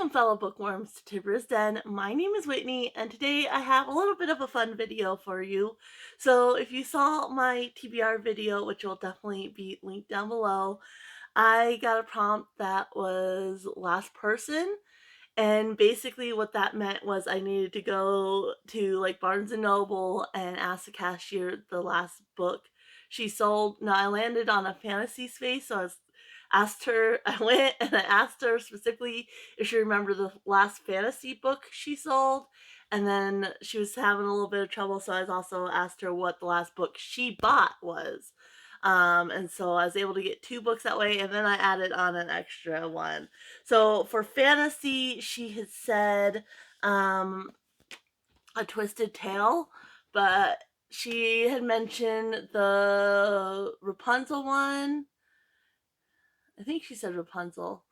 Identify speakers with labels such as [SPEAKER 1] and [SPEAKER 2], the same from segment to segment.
[SPEAKER 1] Welcome, fellow bookworms, to TBR's Den. My name is Whitney, and today I have a little bit of a fun video for you. So if you saw my TBR video, which will definitely be linked down below, I got a prompt that was last person, and basically what that meant was I needed to go to like Barnes & Noble and ask the cashier the last book she sold. Now I landed on a fantasy space, so I went and I asked her specifically if she remembered the last fantasy book she sold, and then she was having a little bit of trouble, so I also asked her what the last book she bought was. And so I was able to get 2 books that way, and then I added on an extra one. So for fantasy, she had said A Twisted Tale, but she had mentioned the Rapunzel one. I think she said Rapunzel.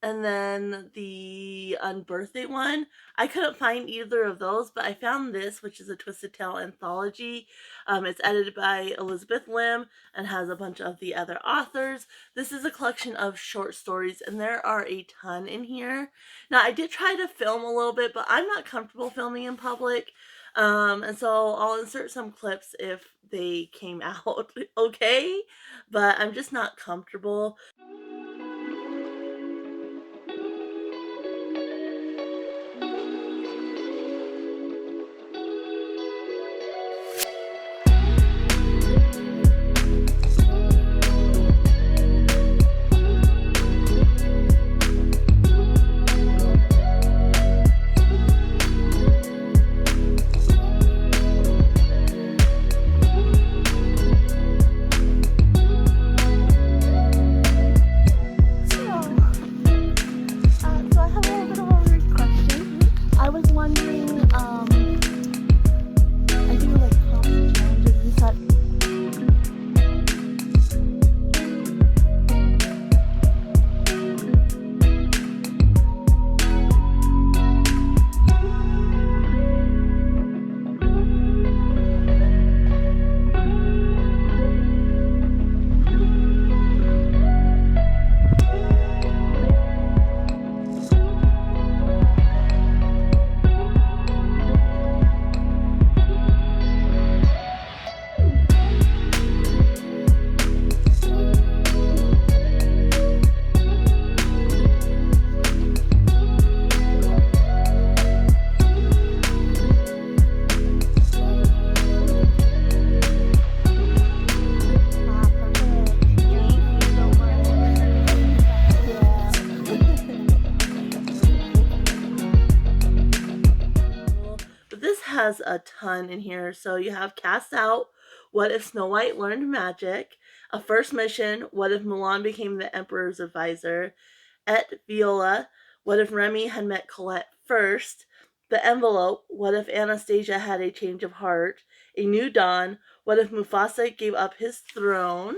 [SPEAKER 1] And then the Unbirthday one. I couldn't find either of those, but I found this, which is a Twisted Tale anthology. It's edited by Elizabeth Lim and has a bunch of the other authors. This is a collection of short stories, and there are a ton in here. Now, I did try to film a little bit, but I'm not comfortable filming in public. And so I'll insert some clips if they came out okay, but I'm just not comfortable. Has a ton in here. So you have Cast Out, What If Snow White Learned Magic, A First Mission, What If Mulan Became the Emperor's Advisor, Et Viola, What If Remy Had Met Colette First, The Envelope, What If Anastasia Had a Change of Heart, A New Dawn, What If Mufasa Gave Up His Throne,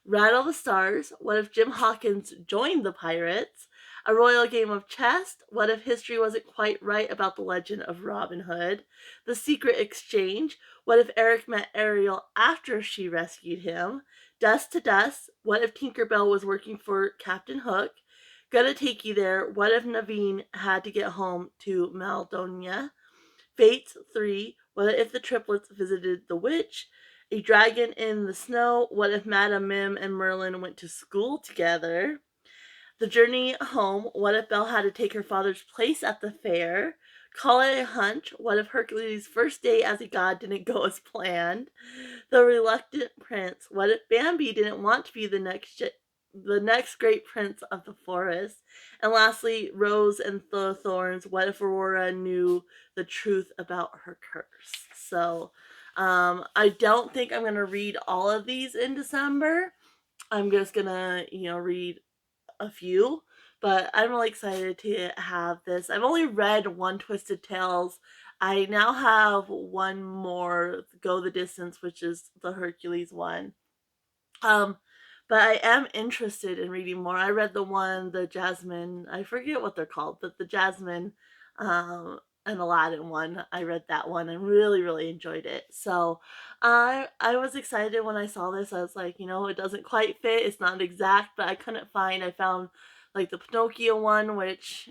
[SPEAKER 1] Rattle the Stars, What If Jim Hawkins Joined the Pirates, A Royal Game of Chess, What If History Wasn't Quite Right About the Legend of Robin Hood, The Secret Exchange, What If Eric Met Ariel After She Rescued Him, Dust to Dust, What If Tinkerbell Was Working for Captain Hook, Gonna Take You There, What If Naveen Had to Get Home to Maldonia, Fates 3, What If the Triplets Visited the Witch, A Dragon in the Snow, What If Madame Mim and Merlin Went to School Together, The Journey Home, What If Belle Had to Take Her Father's Place at the Fair, Call It a Hunch, What If Hercules' First Day as a God Didn't Go as Planned, The Reluctant Prince, What If Bambi Didn't Want to Be the next great prince of the forest, and lastly, Rose and the Thorns, What If Aurora Knew the Truth About Her Curse. So I don't think I'm going to read all of these in December. I'm just going to, read a few, but I'm really excited to have this. I've only read one Twisted Tales. I now have one more, Go the Distance, which is the Hercules one. But I am interested in reading more. I read the Jasmine, I forget what they're called, but the Jasmine and Aladdin one. I read that one and really, really enjoyed it. So I was excited when I saw this. I was like, it doesn't quite fit. It's not exact, but I found like the Pinocchio one, which,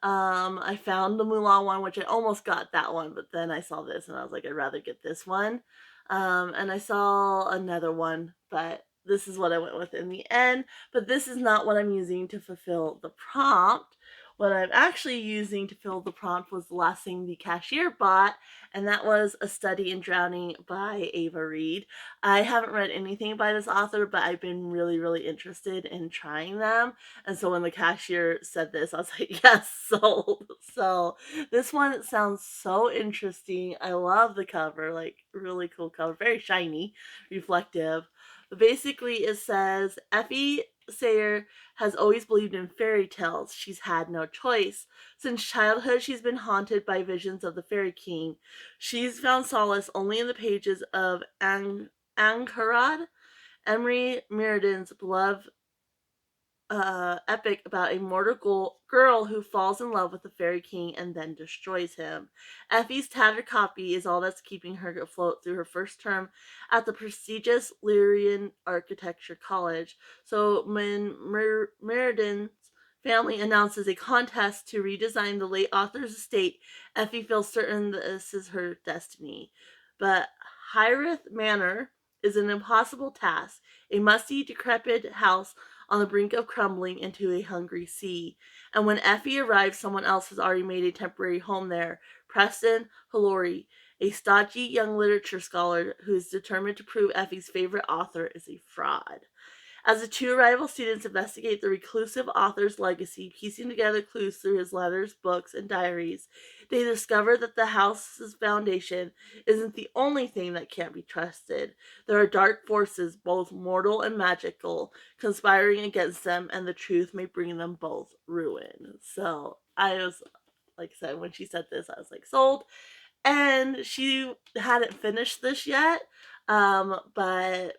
[SPEAKER 1] I found the Mulan one, which I almost got that one, but then I saw this and I was like, I'd rather get this one. And I saw another one, but this is what I went with in the end. But this is not what I'm using to fulfill the prompt. What I'm actually using to fill the prompt was the last thing the cashier bought, and that was A Study in Drowning by Ava Reid. I haven't read anything by this author, but I've been really, really interested in trying them. And so when the cashier said this, I was like, yes, sold. So this one sounds so interesting. I love the cover, like really cool cover, very shiny, reflective. But basically, it says Effie Sayer has always believed in fairy tales. She's had no choice. Since childhood, she's been haunted by visions of the Fairy King. She's found solace only in the pages of Angharad, Emery Mirrodin's beloved epic about a mortal girl who falls in love with the Fairy King and then destroys him. Effie's tattered copy is all that's keeping her afloat through her first term at the prestigious Lyrian Architecture College. So when Mirrodin's family announces a contest to redesign the late author's estate, Effie feels certain this is her destiny. But Hyreth Manor is an impossible task. A musty, decrepit house on the brink of crumbling into a hungry sea. And when Effie arrives, someone else has already made a temporary home there. Preston Hillary, a stodgy young literature scholar who is determined to prove Effie's favorite author is a fraud. As the two rival students investigate the reclusive author's legacy, piecing together clues through his letters, books, and diaries, they discover that the house's foundation isn't the only thing that can't be trusted. There are dark forces, both mortal and magical, conspiring against them, and the truth may bring them both ruin. So I was, like I said, when she said this, I was like, sold. And she hadn't finished this yet, but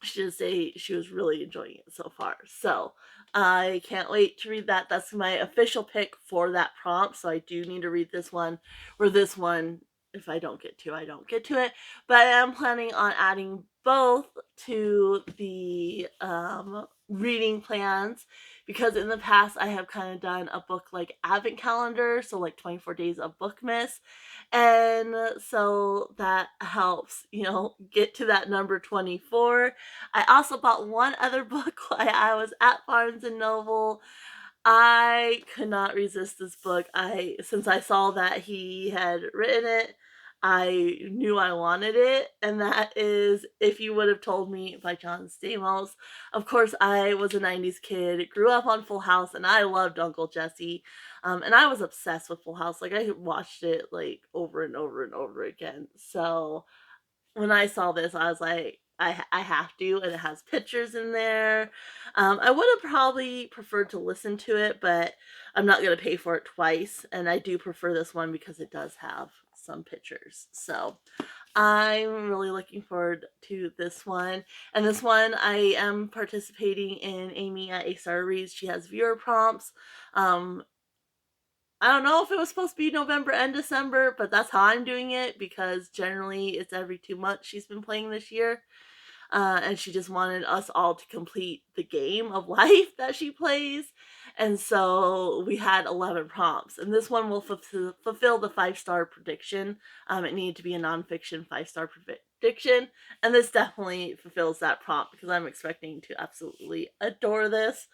[SPEAKER 1] she did say she was really enjoying it so far. So I can't wait to read that. That's my official pick for that prompt. So I do need to read this one, or this one. If I don't get to, I don't get to it. But I am planning on adding both to the reading plans, because in the past I have kind of done a book like advent calendar, so like 24 days of Bookmas, and so that helps, get to that number 24. I also bought one other book while I was at Barnes and Noble. I could not resist this book. Since I saw that he had written it, I knew I wanted it, and that is If You Would Have Told Me by John Stamos. Of course, I was a 90s kid, grew up on Full House, and I loved Uncle Jesse. And I was obsessed with Full House. Like, I watched it like over and over and over again. So when I saw this, I was like, I have to, and it has pictures in there. I would have probably preferred to listen to it, but I'm not going to pay for it twice, and I do prefer this one because it does have some pictures. So I'm really looking forward to this one. And this one, I am participating in Amy at A-Star Reads. She has viewer prompts. Um, I don't know if it was supposed to be November and December, but that's how I'm doing it, because generally it's every 2 months she's been playing this year. And she just wanted us all to complete the game of life that she plays. And so we had 11 prompts. And this one will fulfill the 5-star prediction. It needed to be a nonfiction 5-star prediction. And this definitely fulfills that prompt, because I'm expecting to absolutely adore this.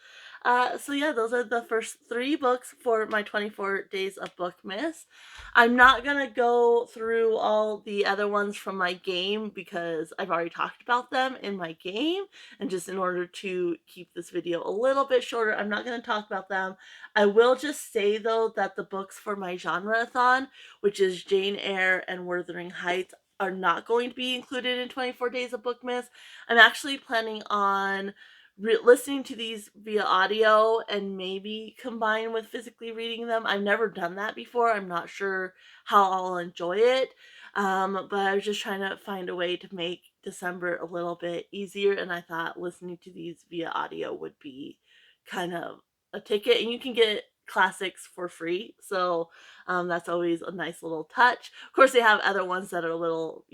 [SPEAKER 1] So yeah, those are the first 3 books for my 24 days of Bookmas. I'm not gonna go through all the other ones from my game, because I've already talked about them in my game, and just in order to keep this video a little bit shorter, I'm not gonna talk about them. I will just say though that the books for my genre-a-thon, which is Jane Eyre and Wuthering Heights, are not going to be included in 24 days of Bookmas. I'm actually planning on listening to these via audio and maybe combine with physically reading them. I've never done that before. I'm not sure how I'll enjoy it. But I was just trying to find a way to make December a little bit easier, and I thought listening to these via audio would be kind of a ticket, and you can get classics for free, so that's always a nice little touch. Of course, they have other ones that are a little,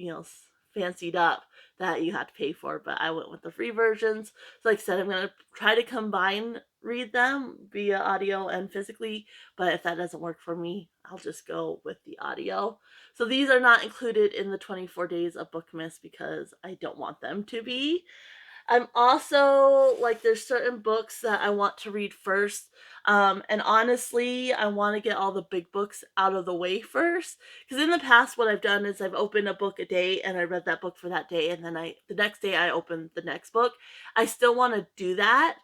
[SPEAKER 1] fancied up that you have to pay for, but I went with the free versions. So like I said, I'm going to try to read them via audio and physically, but if that doesn't work for me, I'll just go with the audio. So these are not included in the 24 days of Bookmas because I don't want them to be. I'm also like, there's certain books that I want to read first. And honestly, I want to get all the big books out of the way first. Because in the past, what I've done is I've opened a book a day and I read that book for that day. And then the next day I open the next book. I still want to do that.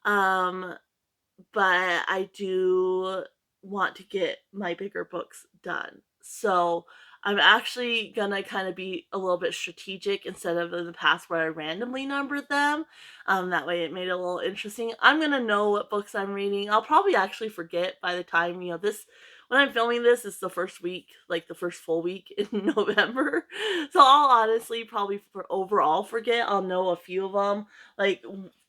[SPEAKER 1] Um, but I do want to get my bigger books done. So I'm actually gonna kind of be a little bit strategic instead of in the past where I randomly numbered them. That way it made it a little interesting. I'm gonna know what books I'm reading. I'll probably actually forget by the time, this, when I'm filming this, it's the first week, like the first full week in November. So I'll honestly probably overall forget. I'll know a few of them. Like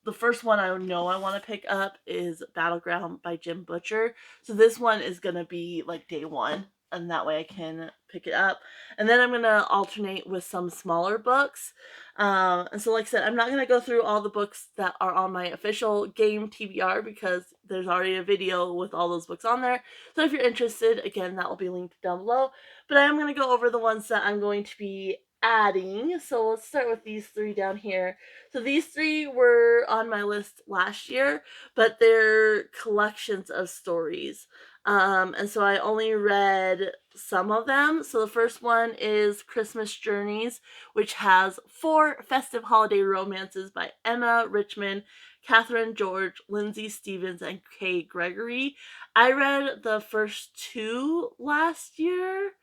[SPEAKER 1] the first one I know I want to pick up is Battleground by Jim Butcher. So this one is going to be like day one, and that way I can pick it up. And then I'm going to alternate with some smaller books. And so like I said, I'm not going to go through all the books that are on my official game TBR because there's already a video with all those books on there. So if you're interested, again, that will be linked down below. But I'm going to go over the ones that I'm going to be adding. So let's start with these three down here. So these three were on my list last year, but they're collections of stories. And so I only read some of them. So the first one is Christmas Journeys, which has 4 festive holiday romances by Emma Richmond, Catherine George, Lindsay Stevens, and Kay Gregory. I read the first 2 last year.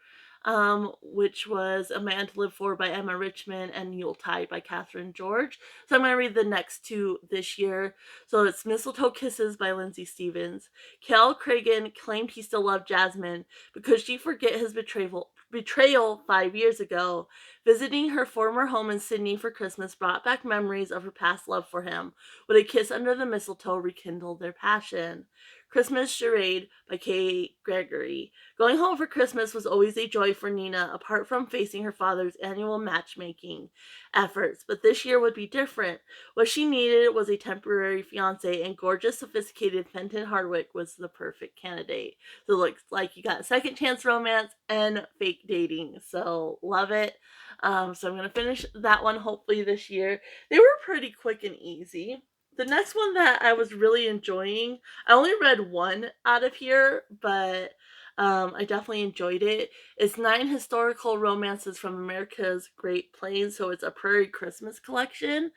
[SPEAKER 1] Which was A Man to Live For by Emma Richmond and Yuletide by Catherine George. So I'm going to read the next 2 this year. So it's Mistletoe Kisses by Lindsay Stevens. Kel Cragen claimed he still loved Jasmine because she forget his betrayal 5 years ago. Visiting her former home in Sydney for Christmas brought back memories of her past love for him. Would a kiss under the mistletoe rekindle their passion? Christmas Charade by Kay Gregory. Going home for Christmas was always a joy for Nina, apart from facing her father's annual matchmaking efforts. But this year would be different. What she needed was a temporary fiance, and gorgeous, sophisticated Fenton Hardwick was the perfect candidate. So it looks like you got second chance romance and fake dating. So love it. So I'm going to finish that one hopefully this year. They were pretty quick and easy. The next one that I was really enjoying, I only read one out of here, but I definitely enjoyed it. It's 9 historical romances from America's Great Plains, so it's a Prairie Christmas collection,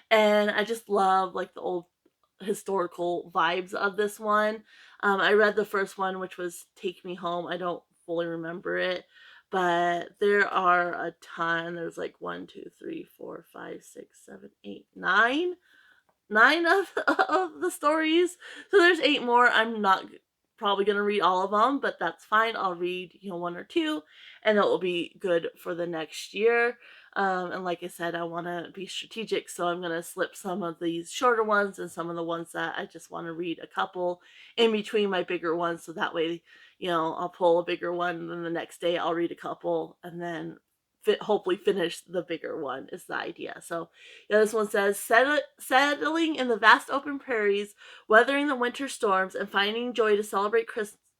[SPEAKER 1] and I just love like the old historical vibes of this one. I read the first one, which was Take Me Home. I don't fully remember it, but there are a ton. There's like 1, 2, 3, 4, 5, 6, 7, 8, 9 of the stories. So there's 8 more. I'm not probably going to read all of them, but that's fine. I'll read, 1 or 2, and it will be good for the next year. And like I said, I want to be strategic, so I'm going to slip some of these shorter ones and some of the ones that I just want to read a couple in between my bigger ones, so that way, I'll pull a bigger one, and then the next day I'll read a couple, and then hopefully finish the bigger one is the idea. So this one says, settling in the vast open prairies, weathering the winter storms, and finding joy to celebrate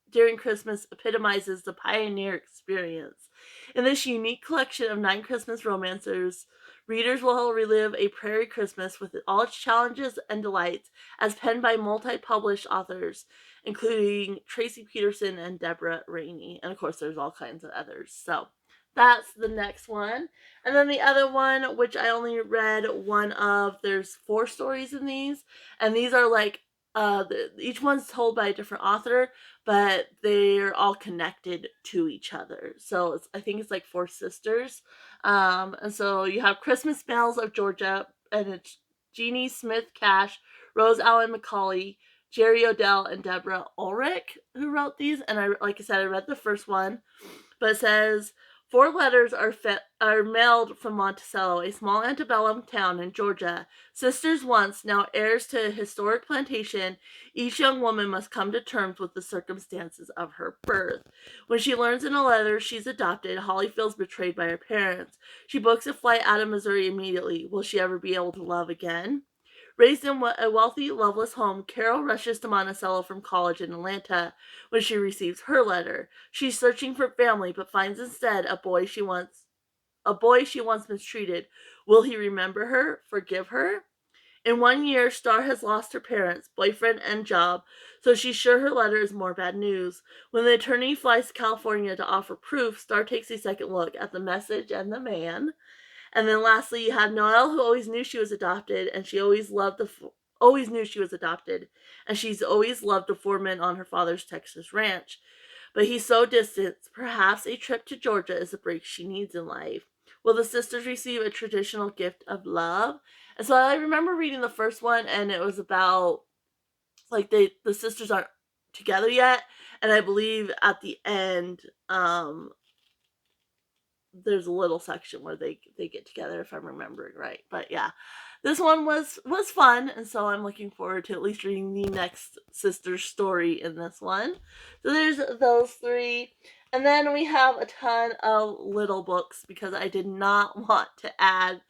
[SPEAKER 1] during Christmas epitomizes the pioneer experience. In this unique collection of 9 Christmas romancers, readers will relive a prairie Christmas with all its challenges and delights as penned by multi-published authors, including Tracy Peterson and Deborah Rainey. And of course, there's all kinds of others. So that's the next one. And then the other one, which I only read one of, there's 4 stories in these. And these are like, each one's told by a different author, but they're all connected to each other. So I think it's like 4 sisters. And so you have Christmas Bells of Georgia, and it's Jeannie Smith Cash, Rose Allen Macaulay, Jerry Odell, and Deborah Ulrich who wrote these. And like I said, I read the first one. But it says, 4 letters are mailed from Monticello, a small antebellum town in Georgia. Sisters once, now heirs to a historic plantation, each young woman must come to terms with the circumstances of her birth. When she learns in a letter she's adopted, Holly feels betrayed by her parents. She books a flight out of Missouri immediately. Will she ever be able to love again? Raised in a wealthy, loveless home, Carol rushes to Monticello from college in Atlanta when she receives her letter. She's searching for family, but finds instead a boy she once mistreated. Will he remember her, forgive her? In 1 year, Star has lost her parents, boyfriend, and job, so she's sure her letter is more bad news. When the attorney flies to California to offer proof, Star takes a second look at the message and the man. And then lastly, you have Noelle, who always knew she was adopted, and she always knew she was adopted, and she's always loved the foreman on her father's Texas ranch. But he's so distant, perhaps a trip to Georgia is the break she needs in life. Will the sisters receive a traditional gift of love? And so I remember reading the first one, and it was about like the sisters aren't together yet, and I believe at the end, there's a little section where they get together, if I'm remembering right. But yeah, this one was fun, and so I'm looking forward to at least reading the next sister's story in this one. So there's those 3. And then we have a ton of little books because I did not want to add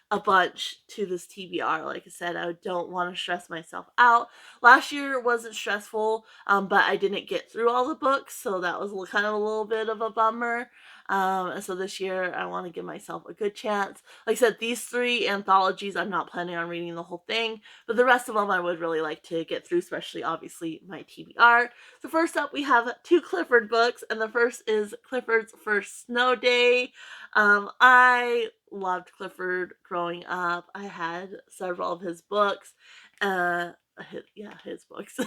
[SPEAKER 1] a bunch to this TBR. Like I said, I don't want to stress myself out. Last year wasn't stressful, but I didn't get through all the books, so that was kind of a little bit of a bummer. And so this year I want to give myself a good chance. Like I said, these 3 anthologies, I'm not planning on reading the whole thing, but the rest of them I would really like to get through, especially obviously my TBR. So first up, we have 2 Clifford books, and the first is Clifford's First Snow Day. I loved Clifford growing up. I had several of his books. His books.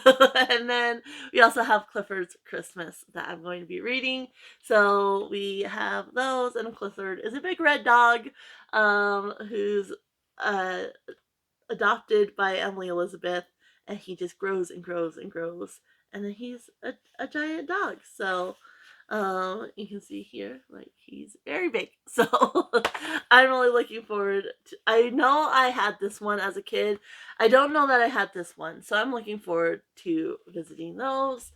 [SPEAKER 1] And then we also have Clifford's Christmas that I'm going to be reading. So we have those, and Clifford is a big red dog, who's uh, adopted by Emily Elizabeth, and he just grows and grows and grows, and then he's a giant dog. So you can see here, like, he's very big. So I'm really looking forward to, I know I had this one as a kid. I don't know that I had this one, so I'm looking forward to visiting those.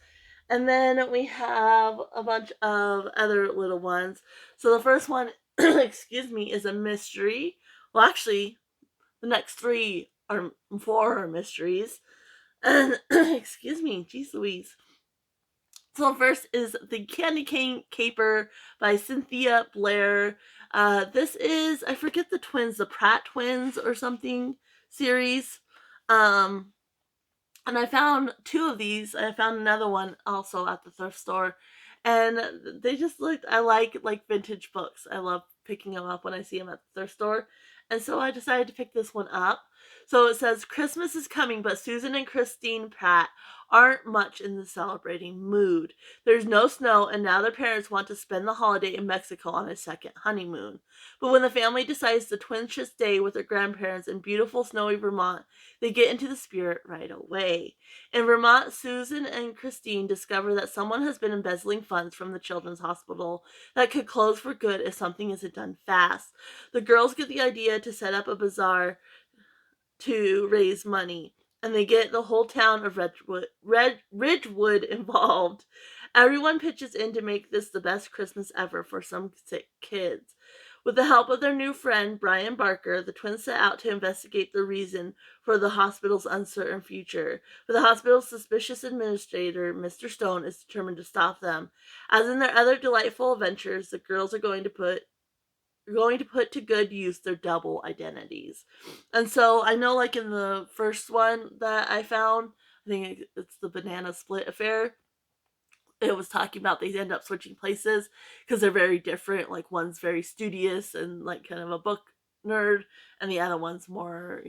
[SPEAKER 1] And then we have a bunch of other little ones. So the first one, excuse me, is a mystery. Well, actually, the next 4 are mysteries. And excuse me, geez Louise. So first is The Candy Cane Caper by Cynthia Blair. This is, I forget the twins, the Pratt twins or something series. And I found 2 of these. I found another one also at the thrift store. And they just looked, I like vintage books. I love picking them up when I see them at the thrift store. And so I decided to pick this one up. So it says, Christmas is coming, but Susan and Christine Pratt aren't much in the celebrating mood. There's no snow, and now their parents want to spend the holiday in Mexico on a second honeymoon. But when the family decides the twins should stay with their grandparents in beautiful snowy Vermont, they get into the spirit right away. In Vermont, Susan and Christine discover that someone has been embezzling funds from the children's hospital that could close for good if something isn't done fast. The girls get the idea to set up a bazaar to raise money, and they get the whole town of Ridgewood involved. Everyone pitches in to make this the best Christmas ever for some sick kids. With the help of their new friend, Brian Barker, the twins set out to investigate the reason for the hospital's uncertain future. But the hospital's suspicious administrator, Mr. Stone, is determined to stop them. As in their other delightful adventures, the girls are going to put to good use their double identities. And so I know, like, in the first one that I found, I think it's the banana split affair, it was talking about they end up switching places because they're very different. Like, one's very studious and like kind of a book nerd, and the other one's more,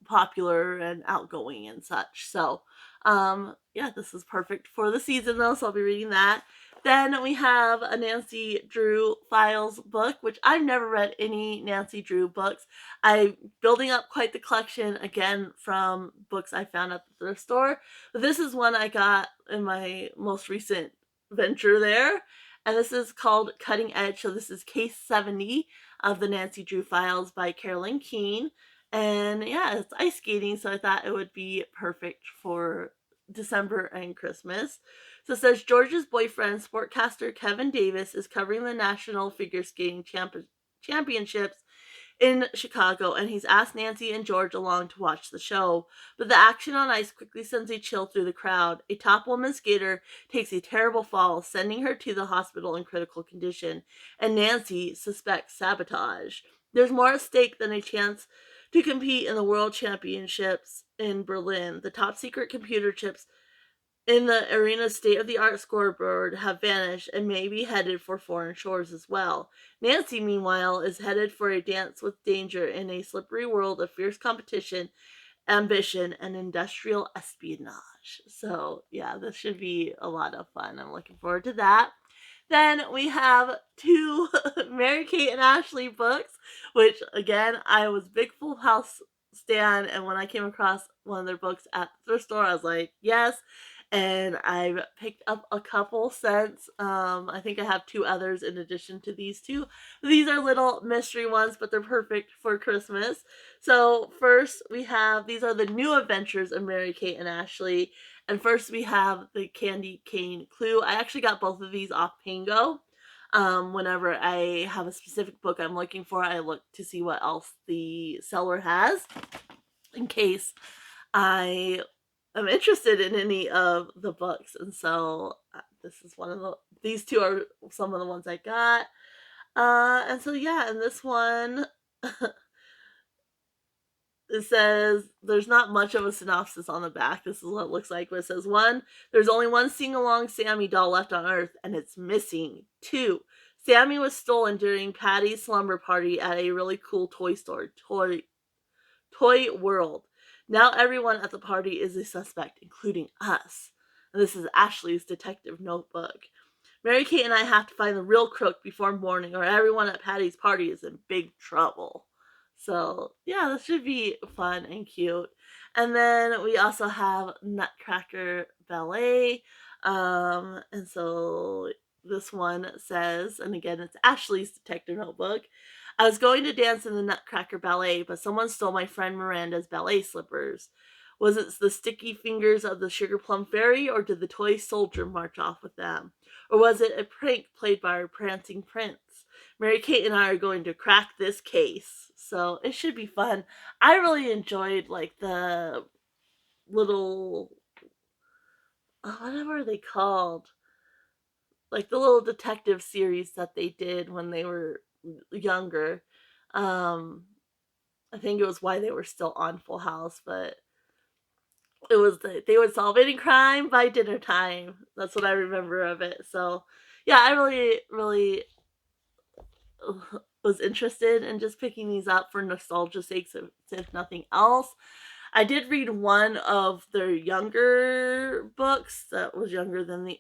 [SPEAKER 1] popular and outgoing and such. So yeah, this is perfect for the season though, so I'll be reading that. Then we have a Nancy Drew Files book, which I've never read any Nancy Drew books. I'm building up quite the collection, again, from books I found at the thrift store. But this is one I got in my most recent venture there. And this is called Cutting Edge. So this is case 70 of the Nancy Drew Files by Carolyn Keene. And yeah, it's ice skating, so I thought it would be perfect for December and Christmas. So it says George's boyfriend, sportcaster Kevin Davis, is covering the National Figure Skating Championships in Chicago, and he's asked Nancy and George along to watch the show. But the action on ice quickly sends a chill through the crowd. A top woman skater takes a terrible fall, sending her to the hospital in critical condition, and Nancy suspects sabotage. There's more at stake than a chance to compete in the World Championships in Berlin. The top secret computer chips in the arena's state-of-the-art scoreboard have vanished and may be headed for foreign shores as well. Nancy, meanwhile, is headed for a dance with danger in a slippery world of fierce competition, ambition, and industrial espionage. So, yeah, this should be a lot of fun. I'm looking forward to that. Then we have two Mary-Kate and Ashley books, which, again, I was big Full House stan, and when I came across one of their books at the thrift store, I was like, yes. And I've picked up a couple since. I think I have two others in addition to these two. These are little mystery ones, but they're perfect for Christmas. So first we have, these are the new adventures of Mary-Kate and Ashley. And first we have the Candy Cane Clue. I actually got both of these off Pango. Whenever I have a specific book I'm looking for, I look to see what else the seller has in case I am interested in any of the books. And so this is one of these two are some of the ones I got. And so yeah, and this one it says there's not much of a synopsis on the back. This is what it looks like. But it says, 1, there's only one sing-along Sammy doll left on Earth, and it's missing. 2, Sammy was stolen during Patty's slumber party at a really cool toy store, Toy World. Now everyone at the party is a suspect, including us. And this is Ashley's detective notebook. Mary-Kate and I have to find the real crook before morning, or everyone at Patty's party is in big trouble. So, yeah, this should be fun and cute. And then we also have Nutcracker Ballet. And so this one says, and again, it's Ashley's detective notebook. I was going to dance in the Nutcracker Ballet, but someone stole my friend Miranda's ballet slippers. Was it the sticky fingers of the Sugar Plum Fairy, or did the toy soldier march off with them? Or was it a prank played by our prancing prince? Mary-Kate and I are going to crack this case. So it should be fun. I really enjoyed like the little whatever are they called? Like the little detective series that they did when they were younger. Um I think it was why they were still on Full House, but it was they would solve any crime by dinner time. That's what I remember of it. So yeah, I really was interested in just picking these up for nostalgia's sake, if nothing else. I did read one of their younger books that was younger than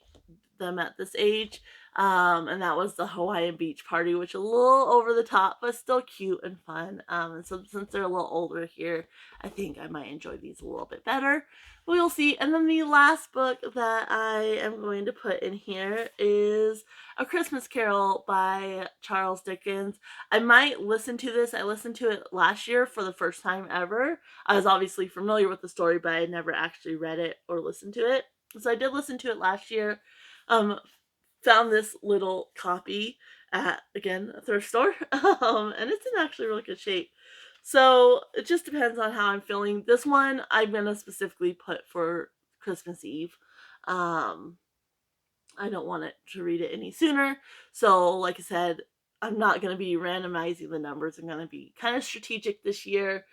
[SPEAKER 1] them at this age, and that was the Hawaiian Beach Party, which is a little over the top, but still cute and fun. And so since they're a little older here, I think I might enjoy these a little bit better. We'll see. And then the last book that I am going to put in here is A Christmas Carol by Charles Dickens. I might listen to this. I listened to it last year for the first time ever. I was obviously familiar with the story, but I had never actually read it or listened to it. So I did listen to it last year. Found this little copy at, again, a thrift store. And it's in actually really good shape. So it just depends on how I'm feeling. This one I'm going to specifically put for Christmas Eve. I don't want it to read it any sooner. So like I said, I'm not going to be randomizing the numbers. I'm going to be kind of strategic this year.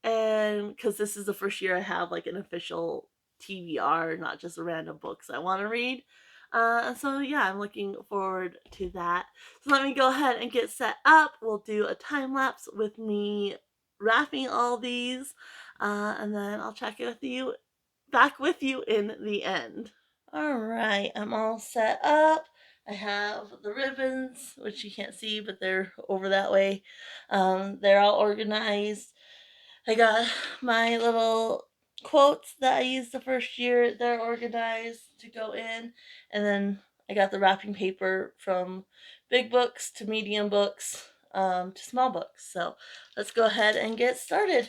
[SPEAKER 1] And because this is the first year I have like an official TBR, not just a random books I want to read. So yeah, I'm looking forward to that. So let me go ahead and get set up. We'll do a time lapse with me wrapping all these. And then I'll check it with you, back with you in the end. Alright, I'm all set up. I have the ribbons, which you can't see, but they're over that way. They're all organized. I got my little quotes that I used the first year. They're organized to go in. And then I got the wrapping paper from big books to medium books to small books. So let's go ahead and get started.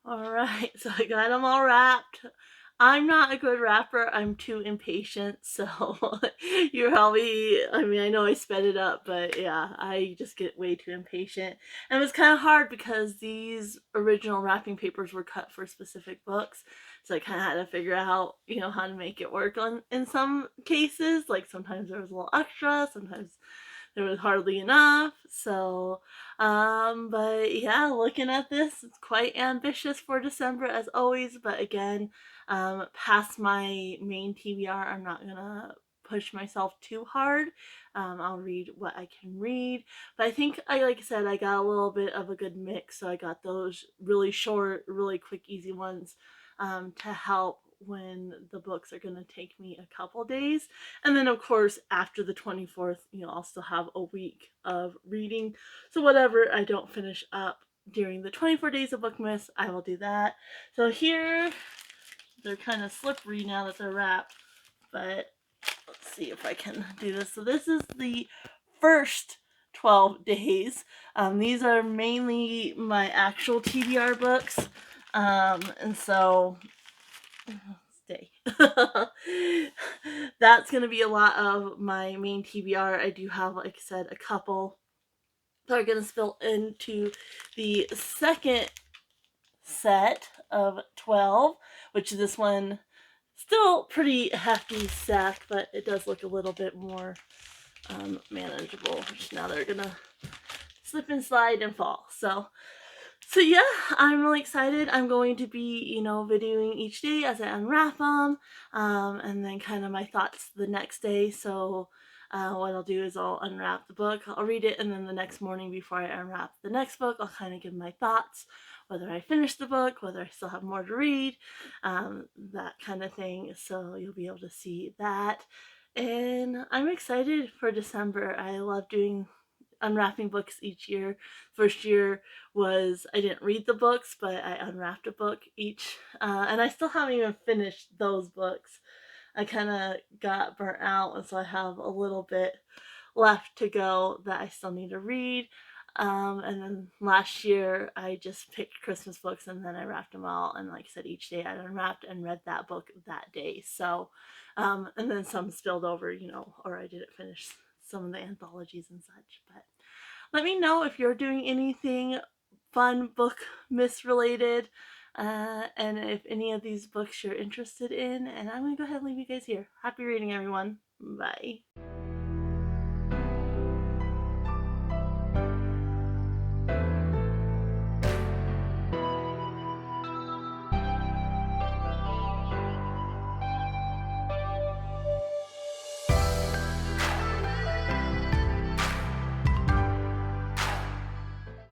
[SPEAKER 1] All right, so I got them all wrapped. I'm not a good rapper. I'm too impatient. So you're probably, I mean, I know I sped it up, but yeah, I just get way too impatient. And it was kind of hard because these original wrapping papers were cut for specific books. So I kind of had to figure out, how to make it work on in some cases. Like sometimes there was a little extra, sometimes there was hardly enough. So, but yeah, looking at this, it's quite ambitious for December as always. But again, past my main TBR, I'm not gonna push myself too hard. I'll read what I can read. But I think like I said, I got a little bit of a good mix. So I got those really short, really quick, easy ones to help when the books are going to take me a couple days. And then, of course, after the 24th, I'll still have a week of reading. So whatever I don't finish up during the 24 days of Bookmas, I will do that. So here, they're kind of slippery now that they're wrapped, but let's see if I can do this. So this is the first 12 days. These are mainly my actual TBR books. And so, stay. That's going to be a lot of my main TBR. I do have, like I said, a couple that are going to spill into the second set of 12, which this one still pretty hefty stack, but it does look a little bit more manageable. Now they're gonna slip and slide and fall. So yeah, I'm really excited. I'm going to be, videoing each day as I unwrap them, and then kind of my thoughts the next day. So what I'll do is I'll unwrap the book, I'll read it, and then the next morning before I unwrap the next book, I'll kind of give my thoughts, whether I finished the book, whether I still have more to read, that kind of thing. So you'll be able to see that. And I'm excited for December. I love unwrapping books each year. First year was I didn't read the books, but I unwrapped a book each, and I still haven't even finished those books. I kind of got burnt out, and so I have a little bit left to go that I still need to read. And then last year I just picked Christmas books and then I wrapped them all. And like I said, each day I unwrapped and read that book that day. So, and then some spilled over, or I didn't finish some of the anthologies and such. But let me know if you're doing anything fun book related, and if any of these books you're interested in. And I'm going to go ahead and leave you guys here. Happy reading, everyone. Bye.